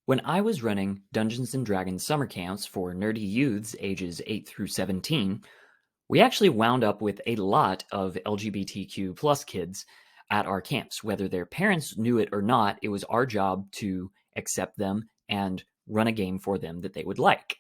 When I was running Dungeons & Dragons summer camps for nerdy youths ages 8 through 17, we actually wound up with a lot of LGBTQ plus kids at our camps. Whether their parents knew it or not, it was our job to accept them and run a game for them that they would like.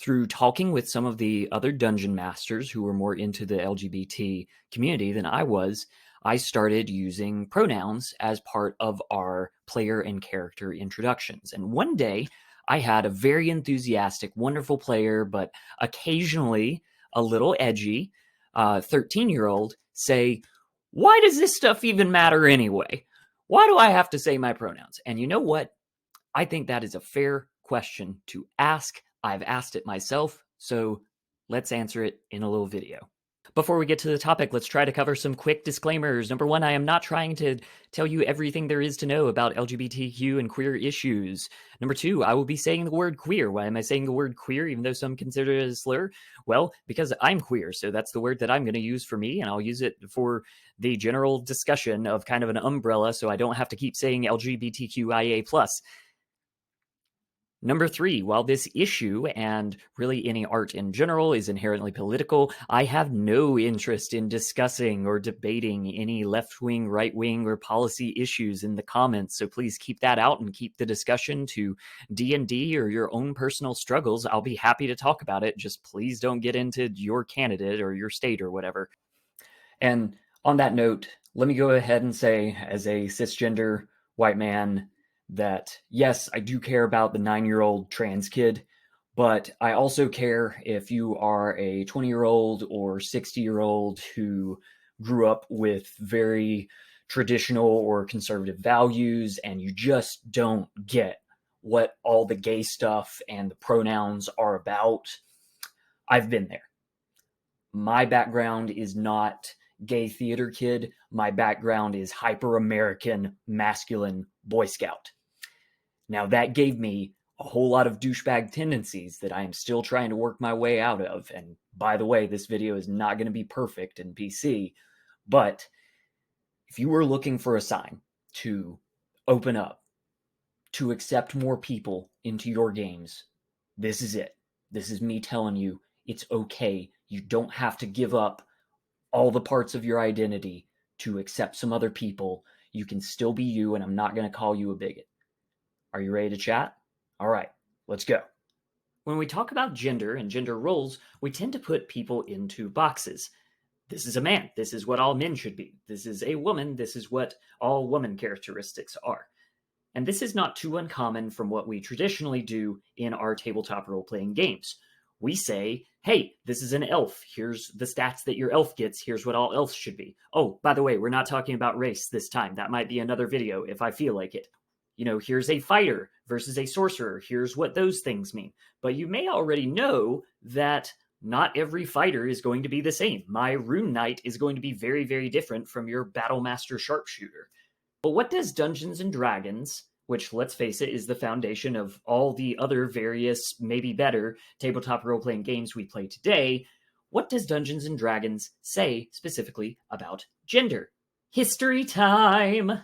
Through talking with some of the other dungeon masters who were more into the LGBT community than I was, I started using pronouns as part of our player and character introductions. And one day, I had a very enthusiastic, wonderful player, but occasionally a little edgy 13-year-old say, "Why does this stuff even matter anyway? Why do I have to say my pronouns?" And you know what? I think that is a fair question to ask. I've asked it myself, so let's answer it in a little video. Before we get to the topic, let's try to cover some quick disclaimers. Number one, I am not trying to tell you everything there is to know about LGBTQ and queer issues. Number two, I will be saying the word queer. Why am I saying the word queer, even though some consider it a slur? Well, because I'm queer, so that's the word that I'm going to use for me, and I'll use it for the general discussion of kind of an umbrella, so I don't have to keep saying LGBTQIA+. Number three, while this issue, and really any art in general, is inherently political, I have no interest in discussing or debating any left-wing, right-wing, or policy issues in the comments, so please keep that out and keep the discussion to D&D or your own personal struggles. I'll be happy to talk about it, just please don't get into your candidate or your state or whatever. And on that note, let me go ahead and say, as a cisgender white man, that yes, I do care about the 9-year-old trans kid, but I also care if you are a 20-year-old or 60-year-old who grew up with very traditional or conservative values and you just don't get what all the gay stuff and the pronouns are about. I've been there. My background is not gay theater kid. My background is hyper-American masculine Boy Scout. Now, that gave me a whole lot of douchebag tendencies that I am still trying to work my way out of. And by the way, this video is not going to be perfect in PC, but if you were looking for a sign to open up, to accept more people into your games, this is it. This is me telling you it's okay. You don't have to give up all the parts of your identity to accept some other people. You can still be you, and I'm not going to call you a bigot. Are you ready to chat? All right, let's go. When we talk about gender and gender roles, we tend to put people into boxes. This is a man. This is what all men should be. This is a woman. This is what all woman characteristics are. And this is not too uncommon from what we traditionally do in our tabletop role-playing games. We say, hey, this is an elf. Here's the stats that your elf gets. Here's what all elves should be. Oh, by the way, we're not talking about race this time. That might be another video if I feel like it. You know, here's a fighter versus a sorcerer. Here's what those things mean. But you may already know that not every fighter is going to be the same. My Rune Knight is going to be very, very different from your Battlemaster Sharpshooter. But what does Dungeons & Dragons, which, let's face it, is the foundation of all the other various, maybe better, tabletop role-playing games we play today, what does Dungeons & Dragons say specifically about gender? History time!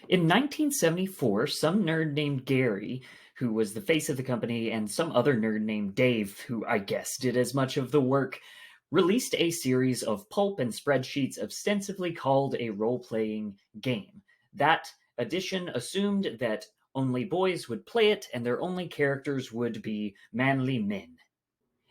In 1974, some nerd named Gary, who was the face of the company, and some other nerd named Dave, who I guess did as much of the work, released a series of pulp and spreadsheets ostensibly called a role-playing game. That edition assumed that only boys would play it, and their only characters would be manly men.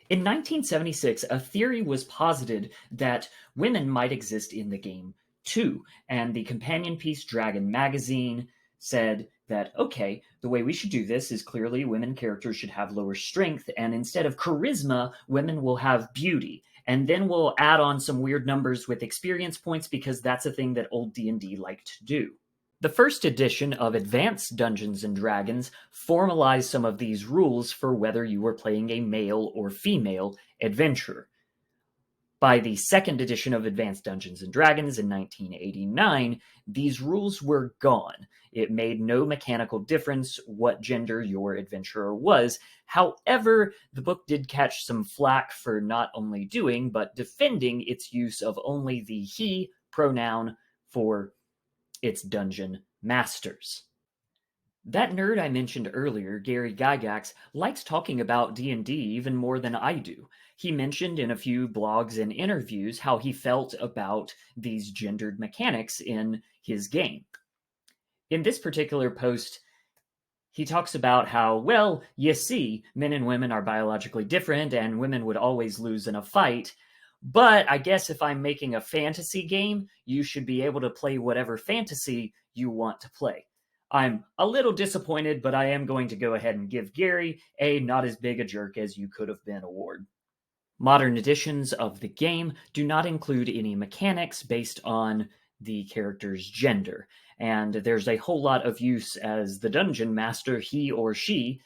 In 1976, a theory was posited that women might exist in the game too, and the companion piece Dragon Magazine said that, okay, the way we should do this is clearly women characters should have lower strength, and instead of charisma, women will have beauty. And then we'll add on some weird numbers with experience points because that's a thing that old D&D liked to do. The first edition of Advanced Dungeons & Dragons formalized some of these rules for whether you were playing a male or female adventurer. By the second edition of Advanced Dungeons & Dragons in 1989, these rules were gone. It made no mechanical difference what gender your adventurer was. However, the book did catch some flack for not only doing, but defending its use of only the he pronoun for its dungeon masters. That nerd I mentioned earlier, Gary Gygax, likes talking about D&D even more than I do. He mentioned in a few blogs and interviews how he felt about these gendered mechanics in his game. In this particular post, he talks about how, well, you see, men and women are biologically different and women would always lose in a fight. But I guess if I'm making a fantasy game, you should be able to play whatever fantasy you want to play. I'm a little disappointed, but I am going to go ahead and give Gary a not as big a jerk as you could have been award. Modern editions of the game do not include any mechanics based on the character's gender, and there's a whole lot of use as the dungeon master, he or she.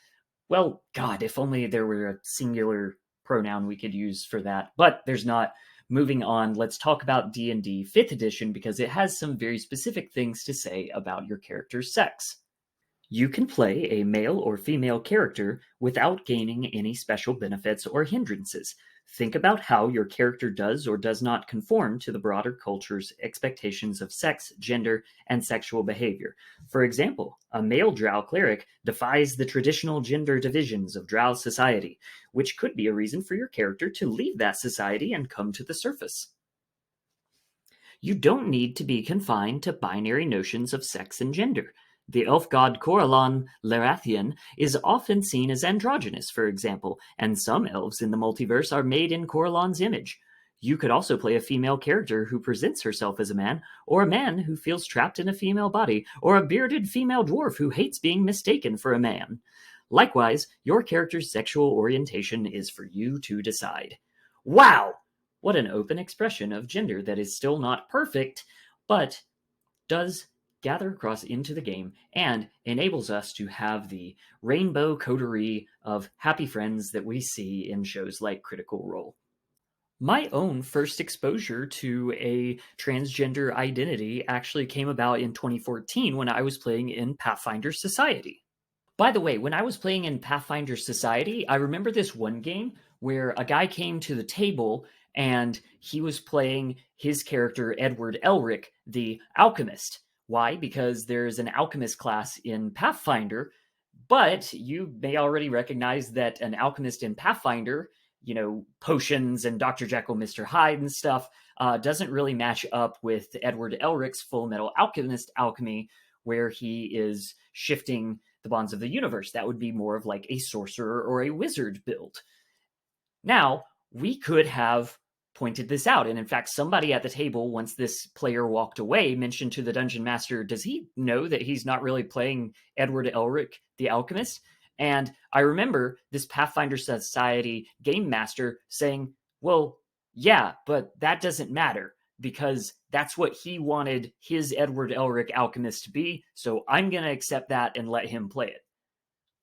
Well, God, if only there were a singular pronoun we could use for that, but there's not. Moving on, let's talk about D&D 5th edition because it has some very specific things to say about your character's sex. You can play a male or female character without gaining any special benefits or hindrances. Think about how your character does or does not conform to the broader culture's expectations of sex, gender, and sexual behavior. For example, a male drow cleric defies the traditional gender divisions of drow society, which could be a reason for your character to leave that society and come to the surface. You don't need to be confined to binary notions of sex and gender. The elf god Corellon Larathian is often seen as androgynous, for example, and some elves in the multiverse are made in Corellon's image. You could also play a female character who presents herself as a man, or a man who feels trapped in a female body, or a bearded female dwarf who hates being mistaken for a man. Likewise, your character's sexual orientation is for you to decide. Wow! What an open expression of gender that is still not perfect, but does gather across into the game and enables us to have the rainbow coterie of happy friends that we see in shows like Critical Role. My own first exposure to a transgender identity actually came about in 2014 when I was playing in Pathfinder Society. By the way, when I was playing in Pathfinder Society, I remember this one game where a guy came to the table and he was playing his character, Edward Elric, the alchemist. Why? Because there's an alchemist class in Pathfinder, but you may already recognize that an alchemist in Pathfinder, potions and Dr. Jekyll, Mr. Hyde and stuff, doesn't really match up with Edward Elric's Full Metal Alchemist alchemy, where he is shifting the bonds of the universe. That would be more of like a sorcerer or a wizard build. Now, we could have pointed this out, and in fact, somebody at the table, once this player walked away, mentioned to the dungeon master, does he know that he's not really playing Edward Elric the Alchemist? And I remember this Pathfinder Society game master saying, well, yeah, but that doesn't matter, because that's what he wanted his Edward Elric Alchemist to be, so I'm going to accept that and let him play it.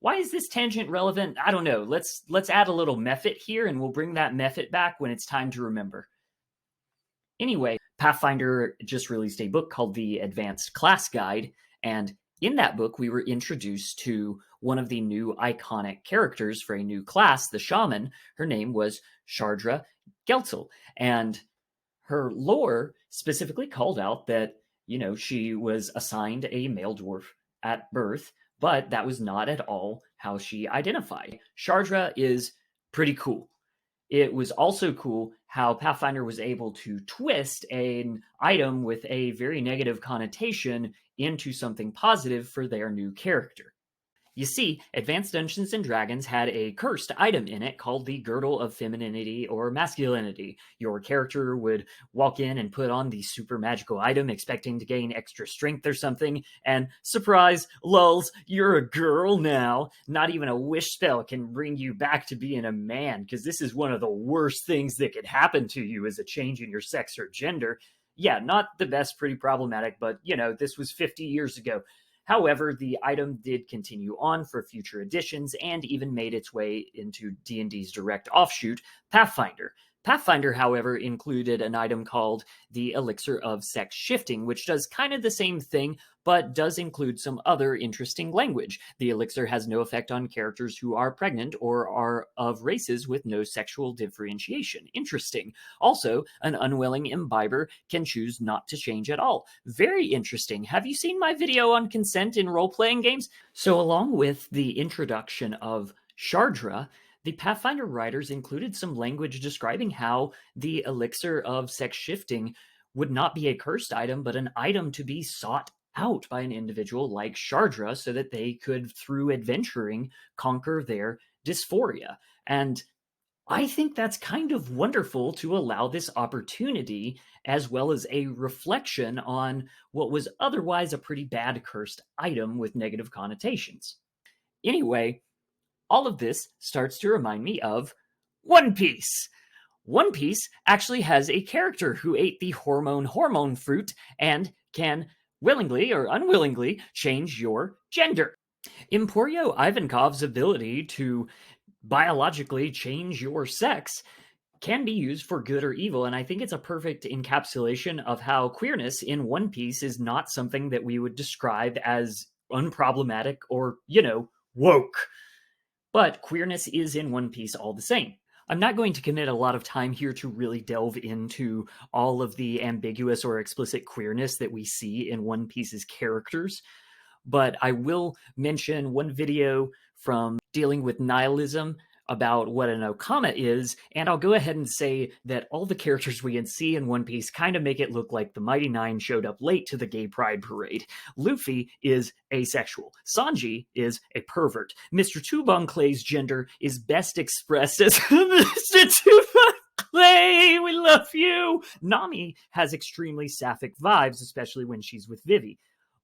Why is this tangent relevant? I don't know. Let's add a little method here, and we'll bring that method back when it's time to remember. Anyway, Pathfinder just released a book called The Advanced Class Guide, and in that book, we were introduced to one of the new iconic characters for a new class, the Shaman. Her name was Shardra Geltzel, and her lore specifically called out that, she was assigned a male dwarf at birth, but that was not at all how she identified. Shardra is pretty cool. It was also cool how Pathfinder was able to twist an item with a very negative connotation into something positive for their new character. You see, Advanced Dungeons & Dragons had a cursed item in it called the Girdle of Femininity or Masculinity. Your character would walk in and put on the super magical item expecting to gain extra strength or something, and surprise, lulz, you're a girl now. Not even a wish spell can bring you back to being a man, because this is one of the worst things that could happen to you as a change in your sex or gender. Yeah, not the best, pretty problematic, but, this was 50 years ago. However, the item did continue on for future editions and even made its way into D&D's direct offshoot, Pathfinder. Pathfinder, however, included an item called the Elixir of Sex Shifting, which does kind of the same thing, but does include some other interesting language. The elixir has no effect on characters who are pregnant or are of races with no sexual differentiation. Interesting. Also, an unwilling imbiber can choose not to change at all. Very interesting. Have you seen my video on consent in role-playing games? So along with the introduction of Shardra, the Pathfinder writers included some language describing how the elixir of sex shifting would not be a cursed item, but an item to be sought out by an individual like Shardra so that they could, through adventuring, conquer their dysphoria. And I think that's kind of wonderful to allow this opportunity, as well as a reflection on what was otherwise a pretty bad cursed item with negative connotations. Anyway, all of this starts to remind me of One Piece. One Piece actually has a character who ate the hormone fruit and can willingly or unwillingly change your gender. Emporio Ivankov's ability to biologically change your sex can be used for good or evil, and I think it's a perfect encapsulation of how queerness in One Piece is not something that we would describe as unproblematic or, woke. But queerness is in One Piece all the same. I'm not going to commit a lot of time here to really delve into all of the ambiguous or explicit queerness that we see in One Piece's characters, but I will mention one video from dealing with nihilism about what an Okama is, and I'll go ahead and say that all the characters we can see in One Piece kind of make it look like the Mighty Nine showed up late to the gay pride parade. Luffy is asexual. Sanji is a pervert. Mr. Tubonclay's gender is best expressed as Mr. Tubonclay, we love you! Nami has extremely sapphic vibes, especially when she's with Vivi.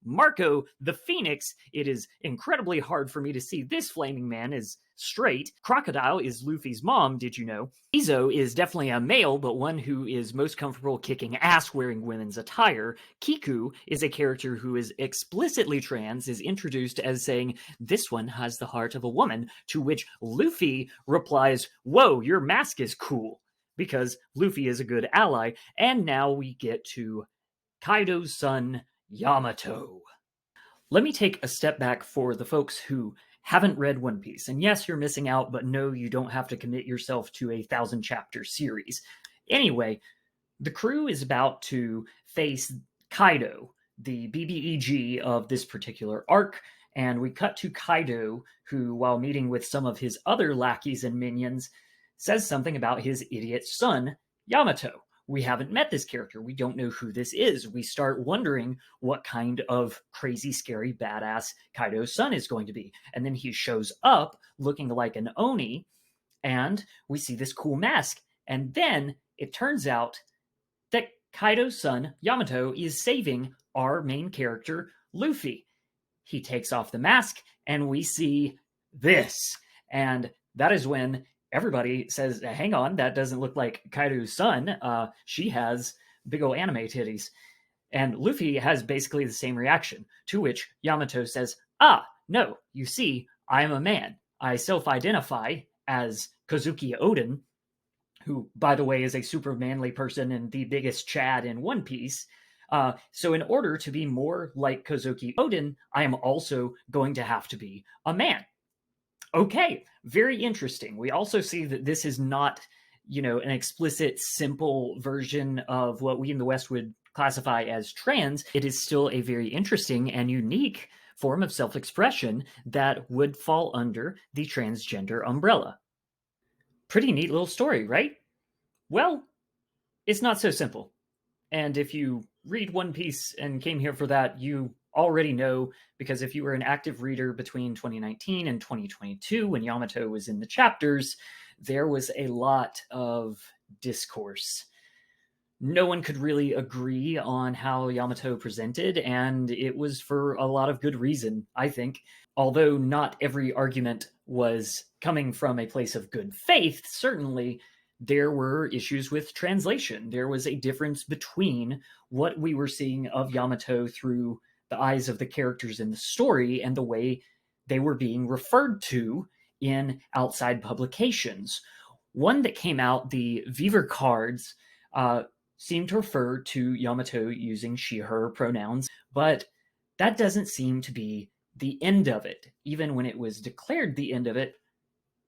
Marco the Phoenix, it is incredibly hard for me to see this flaming man is straight. Crocodile is Luffy's mom, did you know? Izo is definitely a male, but one who is most comfortable kicking ass wearing women's attire. Kiku is a character who is explicitly trans, is introduced as saying, "This one has the heart of a woman," to which Luffy replies, "Whoa, your mask is cool," because Luffy is a good ally. And now we get to Kaido's son, Yamato. Let me take a step back for the folks who haven't read One Piece. And yes, you're missing out, but no, you don't have to commit yourself to a 1,000-chapter series. Anyway, the crew is about to face Kaido, the BBEG of this particular arc, and we cut to Kaido, who, while meeting with some of his other lackeys and minions, says something about his idiot son, Yamato. We haven't met this character. We don't know who this is. We start wondering what kind of crazy, scary, badass Kaido's son is going to be. And then he shows up looking like an Oni, and we see this cool mask. And then it turns out that Kaido's son, Yamato, is saving our main character, Luffy. He takes off the mask, and we see this. And that is when everybody says, "Hang on, that doesn't look like Kaido's son. She has big ol' anime titties." And Luffy has basically the same reaction, to which Yamato says, "Ah, no, you see, I am a man. I self-identify as Kozuki Oden," who, by the way, is a super manly person and the biggest Chad in One Piece. So in order to be more like Kozuki Oden, I am also going to have to be a man. Okay, very interesting. We also see that this is not, an explicit, simple version of what we in the West would classify as trans. It is still a very interesting and unique form of self-expression that would fall under the transgender umbrella. Pretty neat little story, right? Well, it's not so simple. And if you read One Piece and came here for that, you already know, because if you were an active reader between 2019 and 2022, when Yamato was in the chapters, there was a lot of discourse. No one could really agree on how Yamato presented, and it was for a lot of good reason, I think. Although not every argument was coming from a place of good faith, certainly there were issues with translation. There was a difference between what we were seeing of Yamato through the eyes of the characters in the story and the way they were being referred to in outside publications. One that came out, the Viver cards, seem to refer to Yamato using she, her pronouns, but that doesn't seem to be the end of it, even when it was declared the end of it,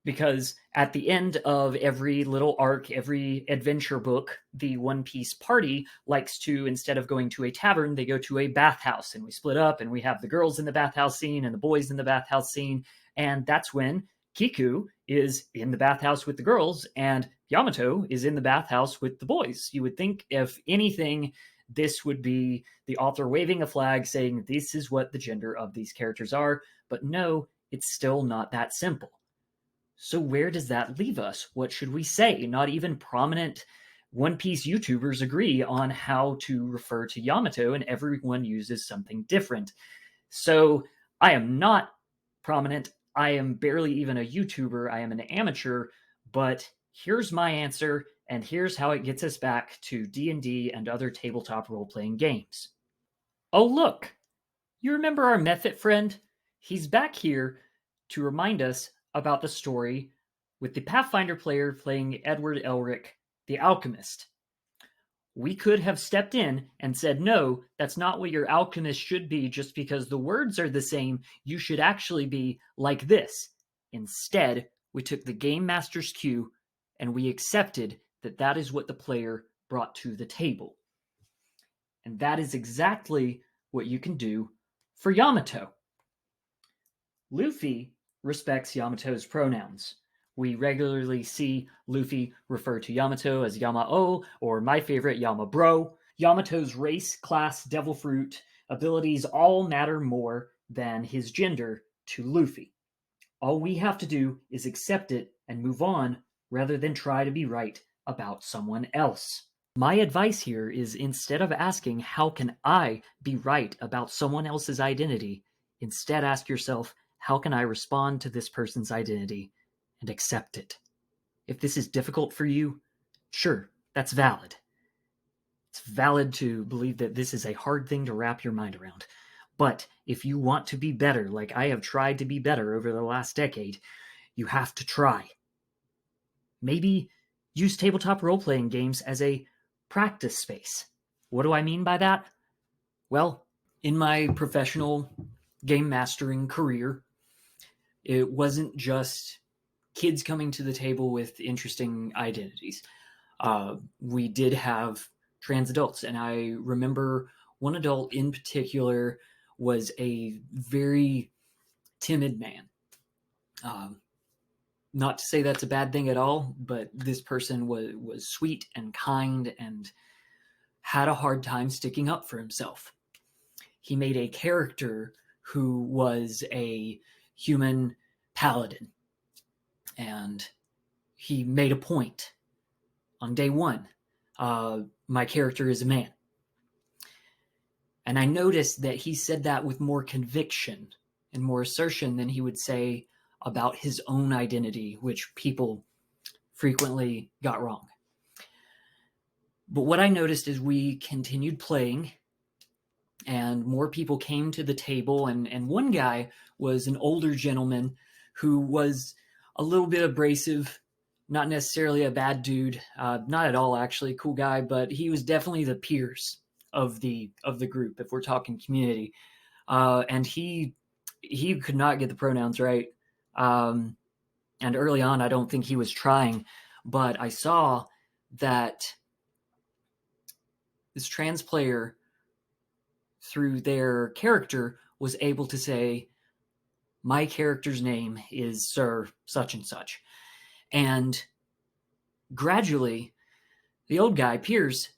because at the end of every little arc, every adventure book, the One Piece party likes to, instead of going to a tavern, they go to a bathhouse, and we split up, and we have the girls in the bathhouse scene and the boys in the bathhouse scene, and that's when Kiku is in the bathhouse with the girls, and Yamato is in the bathhouse with the boys. You would think, if anything, this would be the author waving a flag saying this is what the gender of these characters are, but no, it's still not that simple. So where does that leave us? What should we say? Not even prominent One Piece YouTubers agree on how to refer to Yamato, and everyone uses something different. So I am not prominent. I am barely even a YouTuber. I am an amateur, but here's my answer, and here's how it gets us back to D&D and other tabletop role-playing games. Oh, look! You remember our Mephit friend? He's back here to remind us about the story with the Pathfinder player playing Edward Elric, the alchemist. We could have stepped in and said, no, that's not what your alchemist should be just because the words are the same. You should actually be like this. Instead, we took the game master's cue and we accepted that that is what the player brought to the table. And that is exactly what you can do for Yamato. Luffy respects Yamato's pronouns. We regularly see Luffy refer to Yamato as Yama-O, or my favorite, Yama-Bro. Yamato's race, class, devil fruit, abilities all matter more than his gender to Luffy. All we have to do is accept it and move on rather than try to be right about someone else. My advice here is, instead of asking, how can I be right about someone else's identity, instead ask yourself, how can I respond to this person's identity and accept it? If this is difficult for you, sure, that's valid. It's valid to believe that this is a hard thing to wrap your mind around. But if you want to be better, like I have tried to be better over the last decade, you have to try. Maybe use tabletop role-playing games as a practice space. What do I mean by that? Well, in my professional game mastering career, it wasn't just kids coming to the table with interesting identities. We did have trans adults, and I remember one adult in particular was a very timid man. Not to say that's a bad thing at all, but this person was sweet and kind and had a hard time sticking up for himself. He made a character who was a human paladin, and he made a point on day one. My character is a man. And I noticed that he said that with more conviction and more assertion than he would say about his own identity, which people frequently got wrong. But what I noticed is we continued playing, and more people came to the table, and one guy was an older gentleman who was a little bit abrasive, not necessarily a bad dude, not at all actually, cool guy, but he was definitely the Pierce of the group, if we're talking community. And he could not get the pronouns right. And early on, I don't think he was trying, but I saw that this trans player, through their character, was able to say, my character's name is Sir such and such. And gradually, the old guy, Piers,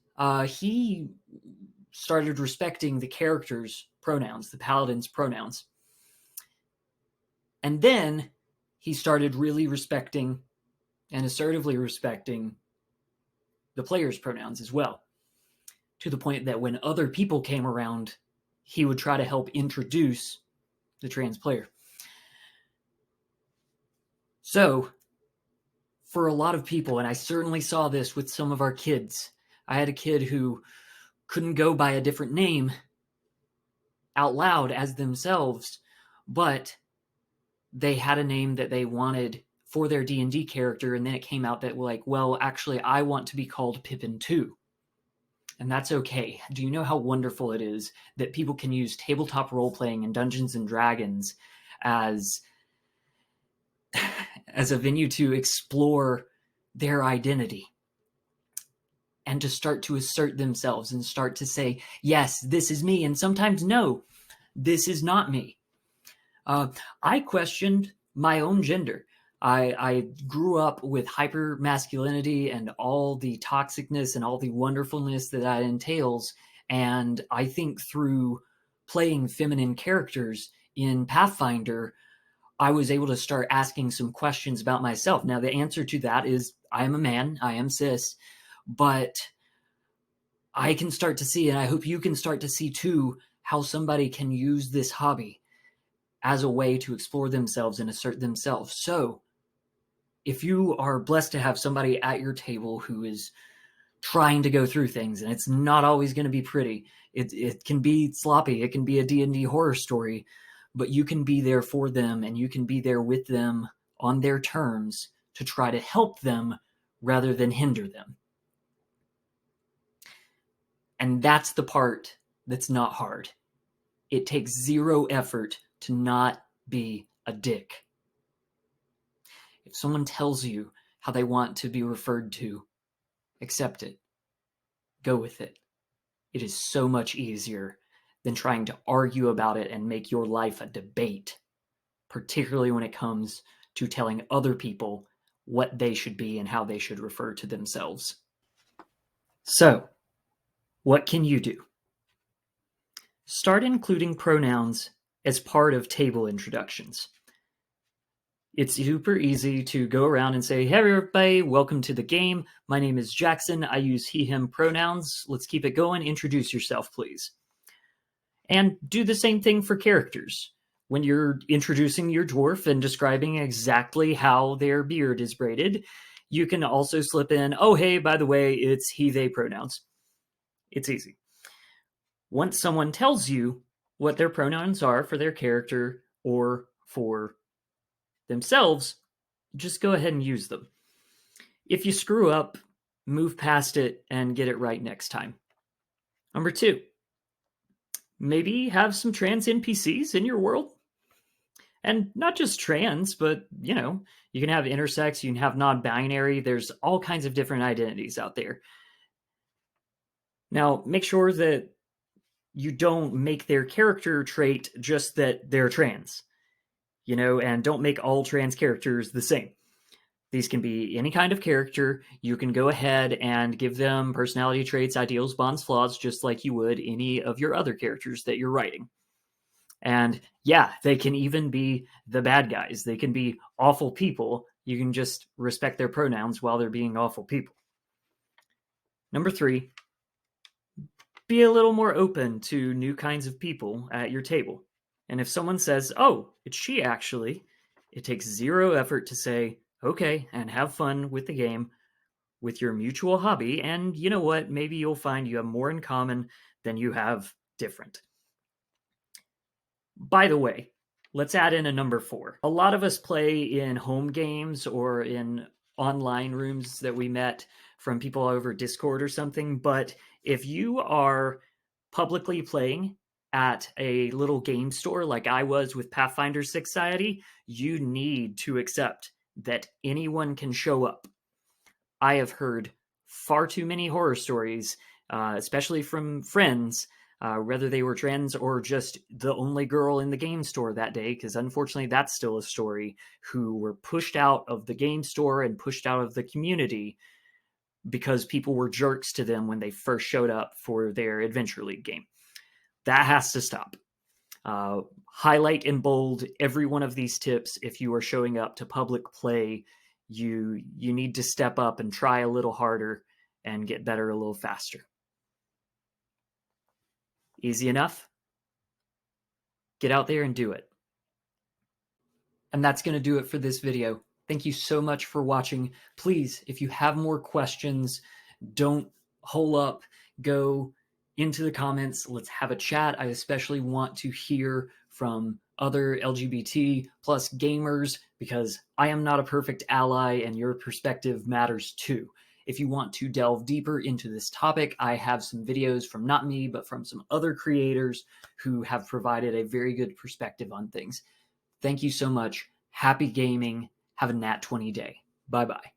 he started respecting the character's pronouns, the paladin's pronouns. And then he started really respecting and assertively respecting the player's pronouns as well, to the point that when other people came around, he would try to help introduce the trans player. So, for a lot of people, and I certainly saw this with some of our kids, I had a kid who couldn't go by a different name out loud as themselves, but they had a name that they wanted for their D&D character, and then it came out that, like, well, actually, I want to be called Pippin too. And that's okay. Do you know how wonderful it is that people can use tabletop role-playing and Dungeons and Dragons as a venue to explore their identity and to start to assert themselves and start to say, yes, this is me, and sometimes, no, this is not me. I questioned my own gender. I grew up with hyper masculinity and all the toxicness and all the wonderfulness that entails. And I think through playing feminine characters in Pathfinder, I was able to start asking some questions about myself. Now, the answer to that is I am a man, I am cis, but I can start to see, and I hope you can start to see too, how somebody can use this hobby as a way to explore themselves and assert themselves. So if you are blessed to have somebody at your table who is trying to go through things, and it's not always going to be pretty, it can be sloppy, it can be a D&D horror story, but you can be there for them, and you can be there with them on their terms to try to help them rather than hinder them. And that's the part that's not hard. It takes zero effort to not be a dick. If someone tells you how they want to be referred to, accept it. Go with it. It is so much easier than trying to argue about it and make your life a debate, particularly when it comes to telling other people what they should be and how they should refer to themselves. So, what can you do? Start including pronouns as part of table introductions. It's super easy to go around and say, hey, everybody, welcome to the game. My name is Jackson. I use he, him pronouns. Let's keep it going. Introduce yourself, please. And do the same thing for characters. When you're introducing your dwarf and describing exactly how their beard is braided, you can also slip in, oh, hey, by the way, it's he, they pronouns. It's easy. Once someone tells you what their pronouns are for their character or for themselves, just go ahead and use them. If you screw up, move past it and get it right next time. Number 2, maybe have some trans NPCs in your world. And not just trans, but, you can have intersex, you can have non-binary. There's all kinds of different identities out there. Now, make sure that you don't make their character trait just that they're trans, and don't make all trans characters the same. These can be any kind of character. You can go ahead and give them personality traits, ideals, bonds, flaws, just like you would any of your other characters that you're writing. And yeah, they can even be the bad guys. They can be awful people. You can just respect their pronouns while they're being awful people. Number 3, be a little more open to new kinds of people at your table. And if someone says, oh, it's she actually, it takes zero effort to say, okay, and have fun with the game, with your mutual hobby. And you know what? Maybe you'll find you have more in common than you have different. By the way, let's add in a number 4. A lot of us play in home games or in online rooms that we met from people over Discord or something. But if you are publicly playing at a little game store like I was with Pathfinder Society, you need to accept that anyone can show up. I have heard far too many horror stories, especially from friends, whether they were trans or just the only girl in the game store that day, because unfortunately that's still a story, who were pushed out of the game store and pushed out of the community because people were jerks to them when they first showed up for their Adventure League game. That has to stop. Highlight in bold every one of these tips. If you are showing up to public play, you need to step up and try a little harder and get better a little faster. Easy enough? Get out there and do it. And that's going to do it for this video. Thank you so much for watching. Please, if you have more questions, don't hole up. Go into the comments. Let's have a chat. I especially want to hear from other LGBT plus gamers because I am not a perfect ally and your perspective matters too. If you want to delve deeper into this topic, I have some videos from not me, but from some other creators who have provided a very good perspective on things. Thank you so much. Happy gaming. Have a Nat 20 day. Bye bye.